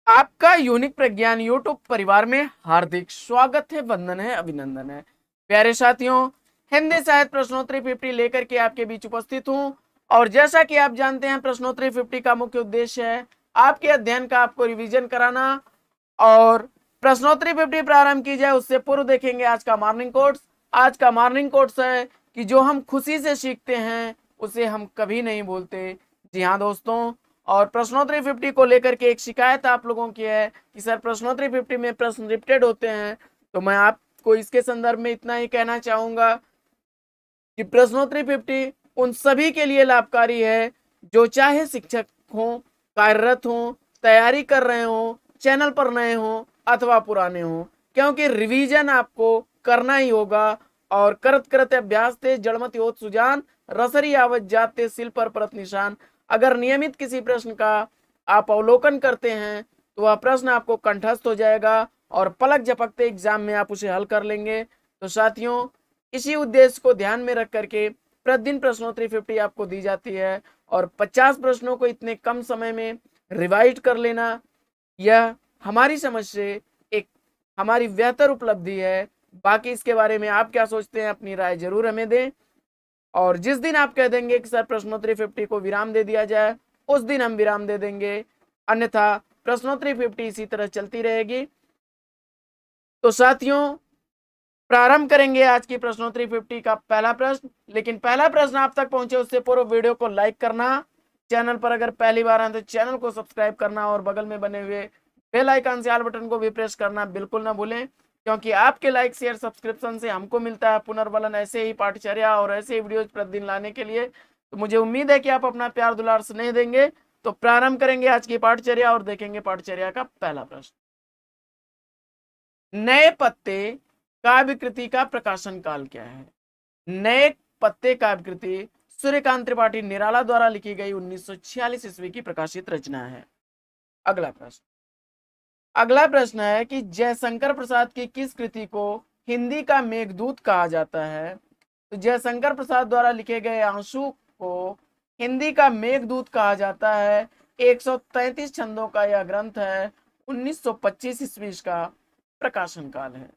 आपका यूनिक प्रज्ञान यूट्यूब परिवार में हार्दिक स्वागत है, वंदन है, अभिनंदन है। प्यारे साथियों, हिंदी साहित्य प्रश्नोत्तरी 50 लेकर के आपके बीच उपस्थित हूं। और जैसा कि आप जानते हैं, प्रश्नोत्तरी 50 का मुख्य उद्देश्य है आपके अध्ययन का आपको रिवीजन कराना। और प्रश्नोत्तरी 50 प्रारंभ की जाए उससे पूर्व देखेंगे आज का मॉर्निंग कोट्स। आज का मॉर्निंग कोट्स है कि जो हम खुशी से सीखते हैं उसे हम कभी नहीं भूलते। जी हाँ दोस्तों, और प्रश्नोत्तरी 50 को लेकर के एक शिकायत आप लोगों की है कि सर प्रश्नोत्तरी 50 में प्रश्न रिपीटेड होते हैं। तो मैं आपको इसके संदर्भ में इतना ही कहना चाहूंगा कि प्रश्नोत्तरी 50 उन सभी के लिए लाभकारी है जो चाहे शिक्षक हो, कार्यरत हो, तैयारी कर रहे हो, चैनल पर नए हो अथवा पुराने हो, क्योंकि रिवीजन आपको करना ही होगा। और करत करत अभ्यास थे जड़मत योत सुजान, रसरी आवत जाते सिल पर परत निशान। अगर नियमित किसी प्रश्न का आप अवलोकन करते हैं तो वह प्रश्न आपको कंठस्थ हो जाएगा और पलक झपकते एग्जाम में आप उसे हल कर लेंगे। तो साथियों, इसी उद्देश्य को ध्यान में रख करके प्रतिदिन प्रश्नोत्तरी 50 आपको दी जाती है। और 50 प्रश्नों को इतने कम समय में रिवाइज कर लेना, यह हमारी समझ से एक हमारी बेहतर उपलब्धि है। बाकी इसके बारे में आप क्या सोचते हैं, अपनी राय जरूर हमें दें। और जिस दिन आप कह देंगे कि सर प्रश्नोत्तरी 50 को विराम दे दिया जाए, उस दिन हम विराम दे देंगे, अन्यथा प्रश्नोत्तरी 50 इसी तरह चलती रहेगी। तो साथियों, प्रारंभ करेंगे आज की प्रश्नोत्तरी 50 का पहला प्रश्न। लेकिन पहला प्रश्न आप तक पहुंचे उससे पूर्व वीडियो को लाइक करना, चैनल पर अगर पहली बार आए तो चैनल को सब्सक्राइब करना और बगल में बने हुए बेल आइकन से ऑल बटन को भी प्रेस करना बिल्कुल ना भूलें, क्योंकि आपके लाइक शेयर सब्सक्रिप्शन से हमको मिलता है पुनर्बलन ऐसे ही पाठचर्या और ऐसे ही वीडियोज प्रतिदिन लाने के लिए। तो मुझे उम्मीद है कि आप अपना प्यार दुलार स्नेह देंगे। तो प्रारंभ करेंगे आज की पाठचर्या और देखेंगे पाठचर्या का पहला प्रश्न। नए पत्ते काव्य कृति का प्रकाशन काल क्या है? नए पत्ते काव्य कृति सूर्यकांत त्रिपाठी निराला द्वारा लिखी गई 1946 ईस्वी की प्रकाशित रचना है। अगला प्रश्न है कि जयशंकर प्रसाद की किस कृति को हिंदी का मेघदूत कहा जाता है? तो जयशंकर प्रसाद द्वारा लिखे गए आंसू को हिंदी का मेघदूत कहा जाता है। 133 छंदों का यह ग्रंथ है। 1925 ईस्वी का प्रकाशन काल है।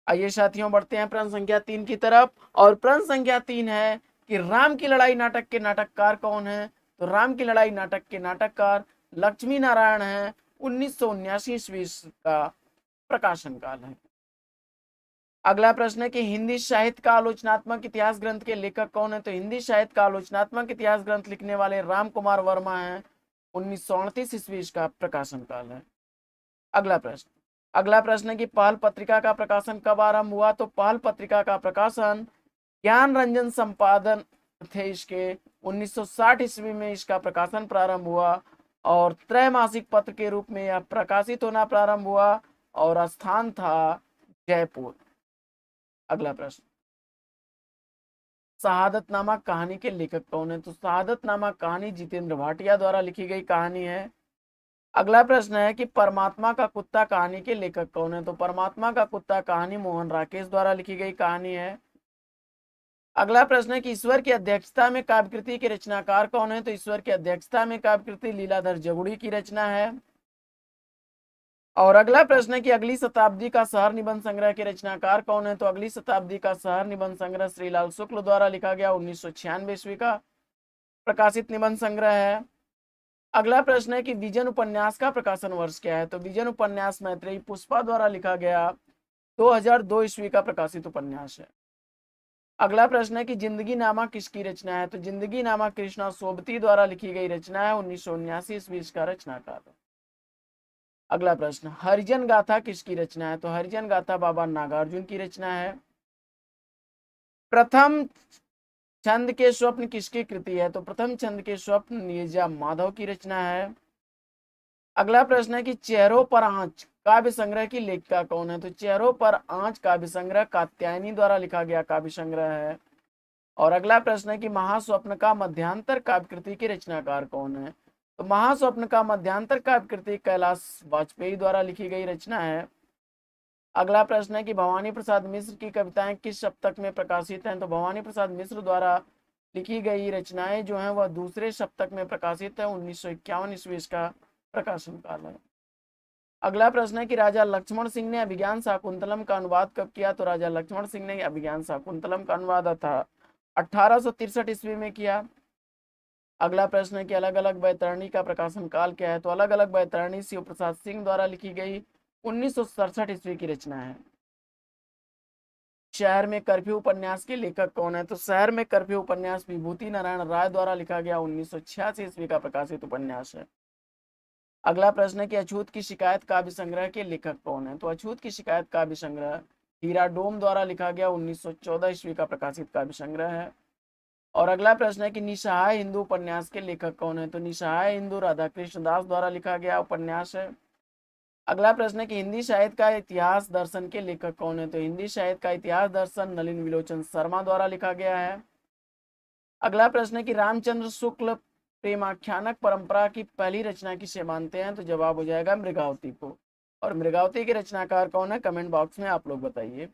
आइए साथियों, बढ़ते हैं प्रश्न संख्या 3 की तरफ। और प्रश्न संख्या 3 है कि राम की लड़ाई नाटक के नाटककार कौन है? तो राम की लड़ाई नाटक के नाटककार लक्ष्मी नारायण है। 1979 ईस्वी का प्रकाशन काल है। अगला प्रश्न है कि हिंदी साहित्य का आलोचनात्मक इतिहास ग्रंथ के लेखक कौन है? तो हिंदी साहित्य का आलोचनात्मक इतिहास ग्रंथ लिखने वाले राम कुमार वर्मा है। 1938 ईस्वी का प्रकाशन काल है। अगला प्रश्न है कि पहल पत्रिका का प्रकाशन कब आरंभ हुआ? तो पहल पत्रिका का प्रकाशन ज्ञान रंजन संपादन थे इसके 1960 ईस्वी में इसका प्रकाशन प्रारंभ हुआ और त्रैमासिक पत्र के रूप में यह प्रकाशित होना प्रारंभ हुआ और स्थान था जयपुर। अगला प्रश्न, शहादतनामा कहानी के लेखक कौन है? तो शहादतनामा कहानी जितेंद्र भाटिया द्वारा लिखी गई कहानी है। अगला प्रश्न है कि परमात्मा का कुत्ता कहानी के लेखक कौन है? तो परमात्मा का कुत्ता कहानी मोहन राकेश द्वारा लिखी गई कहानी है। अगला प्रश्न है कि ईश्वर की अध्यक्षता में काव्यकृति के रचनाकार कौन है? तो ईश्वर की अध्यक्षता में काव्यकृति लीलाधर जगुड़ी की रचना है। और अगला प्रश्न है कि अगली शताब्दी का शहर निबंध संग्रह के रचनाकार कौन है? तो अगली शताब्दी का शहर निबंध संग्रह श्रीलाल शुक्ल द्वारा लिखा गया 1996 ईस्वी का प्रकाशित निबंध संग्रह है। अगला प्रश्न है कि विजन उपन्यास का प्रकाशन वर्ष क्या है? तो विजन उपन्यास मैत्रेयी पुष्पा द्वारा लिखा गया 2002 ईस्वी का प्रकाशित उपन्यास है। अगला प्रश्न है कि जिंदगी नामा किसकी रचना है? तो जिंदगी नामा कृष्णा सोबती द्वारा लिखी गई रचना है। 1979 ईस्वी का रचनाकार है। अगला प्रश्न, हरिजन गाथा किसकी रचना है? तो हरिजन गाथा बाबा नागार्जुन की रचना है। प्रथम छंद के स्वप्न किसकी कृति है? तो प्रथम छंद के स्वप्न नीरजा माधव की रचना है। अगला प्रश्न है कि चेहरों पर आंच काव्य संग्रह की लेखिका कौन है? तो चेहरों पर आंच काव्य संग्रह कात्यायनी द्वारा लिखा गया काव्य संग्रह है। और अगला प्रश्न है कि महास्वप्न का मध्यांतर काव्यकृति के रचनाकार कौन है? तो महास्वप्न का मध्यांतर काव्यकृति कैलाश वाजपेयी द्वारा लिखी गई रचना है। अगला प्रश्न है कि भवानी प्रसाद मिश्र की कविताएं किस सप्तक में प्रकाशित हैं? तो भवानी प्रसाद मिश्र द्वारा लिखी गई रचनाएं जो हैं वह दूसरे सप्तक में प्रकाशित है। 1951 ईस्वी का प्रकाशन काल है। अगला प्रश्न है कि राजा लक्ष्मण सिंह ने अभिज्ञान शाकुंतलम का अनुवाद कब किया? तो राजा लक्ष्मण सिंह ने अभिज्ञान शाकुंतलम का अनुवाद था 1863 ईस्वी में किया। अगला प्रश्न है कि अलग अलग बैतरणी का प्रकाशन काल क्या है? तो अलग अलग बैतरणी शिव प्रसाद सिंह द्वारा लिखी गई 1967 ईस्वी की रचना है। शहर में कर्फ्यू उपन्यास के लेखक कौन है? तो शहर में कर्फ्यू उपन्यास विभूति नारायण राय द्वारा लिखा गया 1986 ईस्वी का प्रकाशित उपन्यास है। अगला प्रश्न है कि अछूत की शिकायत काव्य संग्रह के लेखक कौन है? तो अछूत की शिकायत काव्य संग्रह हीरा डोम द्वारा लिखा गया 1914 ईस्वी का प्रकाशित काव्य संग्रह है। और अगला प्रश्न है कि निसहाय हिंदू उपन्यास के लेखक कौन है? तो निसहाय हिंदू राधाकृष्ण दास द्वारा लिखा गया उपन्यास है। अगला प्रश्न है कि हिंदी साहित्य का इतिहास दर्शन के लेखक कौन है? तो हिंदी साहित्य का इतिहास दर्शन नलिन विलोचन शर्मा द्वारा लिखा गया है। अगला प्रश्न है कि रामचंद्र शुक्ल प्रेमाख्यानक परंपरा की पहली रचना किसे मानते हैं? तो जवाब हो जाएगा मृगावती को। और मृगावती के रचनाकार कौन है? कमेंट बॉक्स में आप लोग बताइए।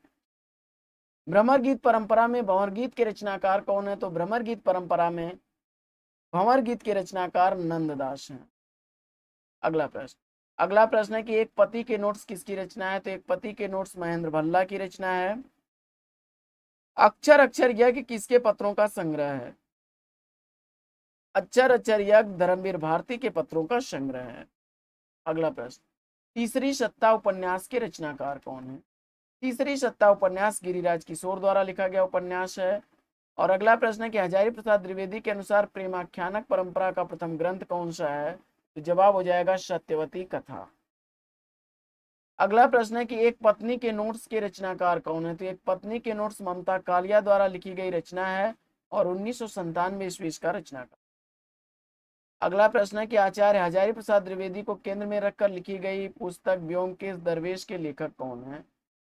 भ्रमर गीत परंपरा में भंवर गीत के रचनाकार कौन है? तो भ्रमर गीत परंपरा में भंवर गीत के रचनाकार नंददास हैं। अगला प्रश्न है कि एक पति के नोट्स किसकी रचना है? तो एक पति के नोट्स महेंद्र भल्ला की रचना है। अक्षर अक्षर यज्ञ किसके पत्रों का संग्रह है? अक्षर अक्षर यज्ञ धर्मवीर भारती के पत्रों का संग्रह है। अगला प्रश्न, तीसरी सत्ता उपन्यास के रचनाकार कौन है? तीसरी सत्ता उपन्यास गिरिराज किशोर द्वारा लिखा गया उपन्यास है। और अगला प्रश्न है कि हजारी प्रसाद द्विवेदी के अनुसार प्रेमाख्यानक परंपरा का प्रथम ग्रंथ कौन सा है? तो जवाब हो जाएगा सत्यवती कथा। अगला प्रश्न है कि एक पत्नी के नोट्स के रचनाकार कौन है? तो एक पत्नी के नोट्स ममता कालिया द्वारा लिखी गई रचना है और 1997 ईस्वी का रचनाकार। अगला प्रश्न है कि आचार्य हजारी प्रसाद द्विवेदी को केंद्र में रखकर लिखी गई पुस्तक व्योमकेश दरवेश के लेखक कौन है?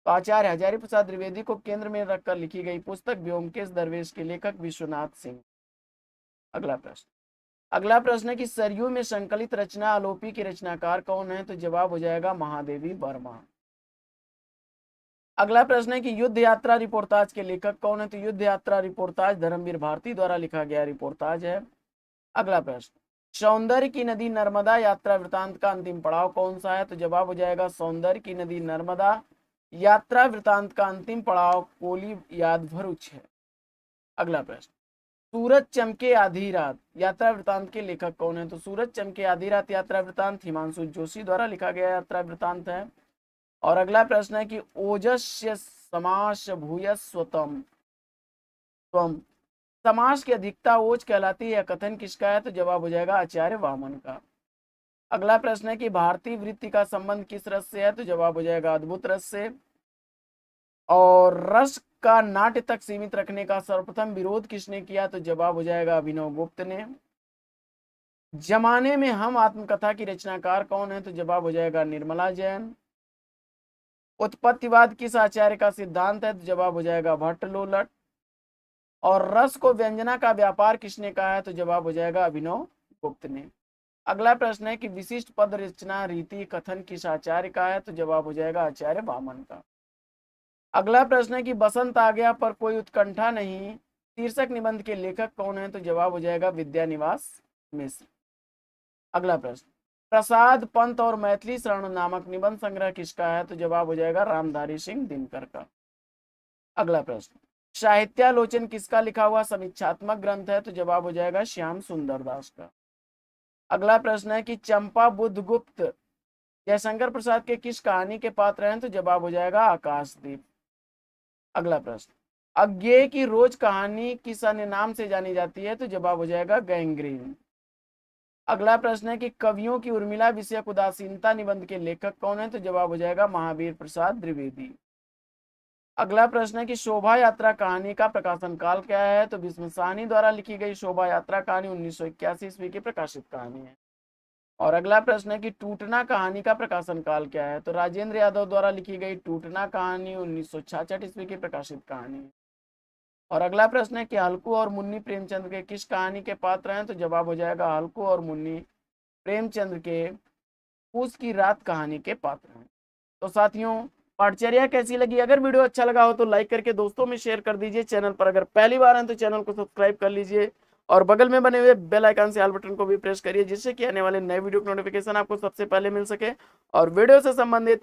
तो आचार्य हजारी प्रसाद द्विवेदी को केंद्र में रखकर लिखी गई पुस्तक व्योमकेश दरवेश के लेखक विश्वनाथ सिंह। अगला प्रश्न है कि सरयू में संकलित रचना आलोपी के रचनाकार कौन है? तो जवाब हो जाएगा महादेवी वर्मा। अगला प्रश्न है कि युद्ध यात्रा रिपोर्टाज के लेखक कौन है? तो युद्ध यात्रा रिपोर्टाज धर्मवीर भारती द्वारा लिखा गया रिपोर्टाज है। अगला प्रश्न, सौंदर्य की नदी नर्मदा यात्रा वृतांत का अंतिम पड़ाव कौन सा है? तो जवाब हो जाएगा सौंदर्य की नदी नर्मदा यात्रा वृतांत का अंतिम पड़ाव कोली याद भरूच है। अगला प्रश्न, सूरज चमके आधी रात यात्रा वृतांत के लेखक कौन है? तो सूरज चमके आधी रात यात्रा वृतांत हिमांशु जोशी द्वारा लिखा गया यात्रा वृतांत है। और अगला प्रश्न है कि ओजस्य समास भूयस्वतम त्वम समास की अधिकता ओज कहलाती है, कथन किसका है? तो जवाब हो जाएगा आचार्य वामन का। अगला प्रश्न है कि भारतीय वृत्ति का संबंध किस रस से है? तो जवाब हो जाएगा अद्भुत रस से। और रस का नाट्य तक सीमित रखने का सर्वप्रथम विरोध किसने किया? तो जवाब हो जाएगा अभिनव गुप्त ने। जमाने में हम आत्मकथा की रचनाकार कौन है? तो जवाब हो जाएगा निर्मला जैन। उत्पत्तिवाद किस आचार्य का सिद्धांत है? तो जवाब हो जाएगा भट्ट लोलट। और रस को व्यंजना का व्यापार किसने कहा है? तो जवाब हो जाएगा अभिनव गुप्त ने। अगला प्रश्न है कि विशिष्ट पद रचना रीति कथन किस आचार्य का है? तो जवाब हो जाएगा आचार्य वामन का। अगला प्रश्न है कि बसंत आ गया पर कोई उत्कंठा नहीं शीर्षक निबंध के लेखक कौन है? तो जवाब हो जाएगा विद्यानिवास मिश्र। अगला प्रश्न, प्रसाद पंत और मैथिली शरण नामक निबंध संग्रह किसका है? तो जवाब हो जाएगा रामधारी सिंह दिनकर का। अगला प्रश्न, साहित्यालोचन किसका लिखा हुआ समीक्षात्मक ग्रंथ है? तो जवाब हो जाएगा श्याम सुंदर दास का। अगला प्रश्न है कि चंपा बुद्धगुप्त जयशंकर प्रसाद के किस कहानी के पात्र हैं? तो जवाब हो जाएगा आकाशदीप। अगला प्रश्न, अज्ञेय की रोज कहानी किस अन्य नाम से जानी जाती है? तो जवाब हो जाएगा गैंग्रीन। अगला प्रश्न है कि कवियों की उर्मिला विषयक उदासीनता निबंध के लेखक कौन है? तो जवाब हो जाएगा महावीर प्रसाद द्विवेदी। अगला प्रश्न है कि शोभा यात्रा कहानी का प्रकाशन काल क्या है? तो भीष्म साहनी द्वारा लिखी गई शोभा यात्रा कहानी 1981 ईस्वी की प्रकाशित कहानी है। और अगला प्रश्न है कि टूटना कहानी का प्रकाशन काल क्या है? तो राजेंद्र यादव द्वारा लिखी गई टूटना कहानी 1966 ईस्वी की प्रकाशित कहानी है। और अगला प्रश्न है कि हल्कू और मुन्नी प्रेमचंद के किस कहानी के पात्र हैं? तो जवाब हो जाएगा हल्कू और मुन्नी प्रेमचंद के पूस की रात कहानी के पात्र हैं। तो साथियों, पाठचर्या कैसी लगी? अगर वीडियो अच्छा लगा हो तो लाइक करके दोस्तों में शेयर कर दीजिए। चैनल पर अगर पहली बार हैं तो चैनल को सब्सक्राइब कर लीजिए और बगल में बने हुए बेल आइकन से ऑल बटन को भी प्रेस करिए, जिससे कि आने वाले नए वीडियो की नोटिफिकेशन आपको सबसे पहले मिल सके। और वीडियो से संबंधित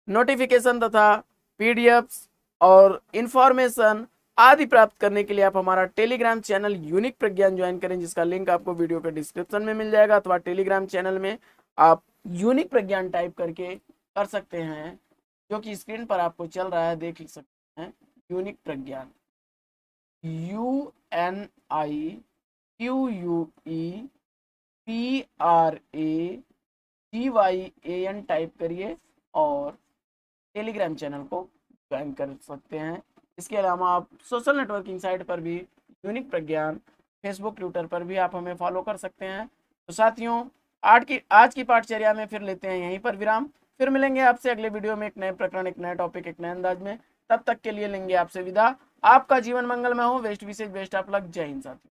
नोटिफिकेशन तथा पीडीएफ्स और इंफॉर्मेशन आदि प्राप्त करने के लिए आप हमारा टेलीग्राम चैनल यूनिक प्रज्ञान ज्वाइन करें, जिसका लिंक आपको वीडियो के डिस्क्रिप्शन में मिल जाएगा, अथवा टेलीग्राम चैनल में आप यूनिक प्रज्ञान टाइप करके कर सकते हैं, जो कि स्क्रीन पर आपको चल रहा है, देख सकते हैं। यूनिक प्रज्ञान UNIQUEPRAGYAN टाइप करिए और टेलीग्राम चैनल को ज्वाइन कर सकते हैं। इसके अलावा आप सोशल नेटवर्किंग साइट पर भी यूनिक प्रज्ञान, फेसबुक, ट्विटर पर भी आप हमें फॉलो कर सकते हैं। तो साथियों, आज की पाठचर्या में फिर लेते हैं यहीं पर विराम। फिर मिलेंगे आपसे अगले वीडियो में एक नए प्रकरण, एक नया टॉपिक, एक नए अंदाज में। तब तक के लिए लेंगे आपसे विदा। आपका जीवन मंगलमय हो। बेस्ट विशेष, बेस्ट ऑफ लक। जय हिंद साथियों।